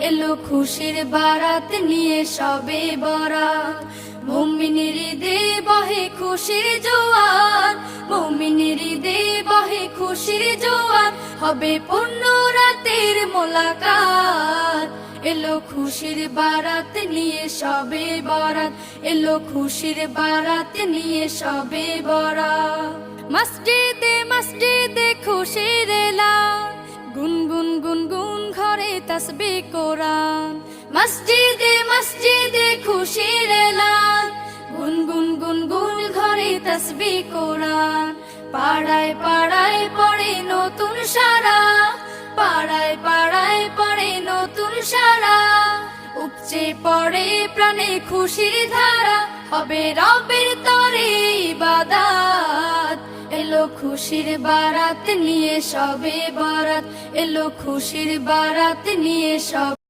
এলো খুশির বারাত নিয়ে সবে বরাত। মুমিনের ঈদে বহে খুশির জোয়ার, মুমিনের ঈদে বহে খুশির জোয়ার, হবে পূর্ণ রাতের মোলাকাত। এলো খুশির বারাত নিয়ে সবে বরাত, এলো খুশির বারাত নিয়ে সবে বরাত। মসজিদে মসজিদে খুশির এলান, গুনগুন গুনগুন ঘরে তাসবিহ কোরআন। মসজিদে মসজিদে খুশির এলান, গুনগুন গুনগুন ঘরে তাসবিহ কোরআন। পাড়ায় পাড়ায় পড়ে নতুন সারা, পাড়ায় পাড়ায় পড়ে নতুন সারা। উপচে পড়ে প্রাণে খুশির ধারা, হবে রবের তরে ইবাদত। এলো খুশির বারাত নিয়ে সবে বরাত, এলো খুশির বারাত নিয়ে সবে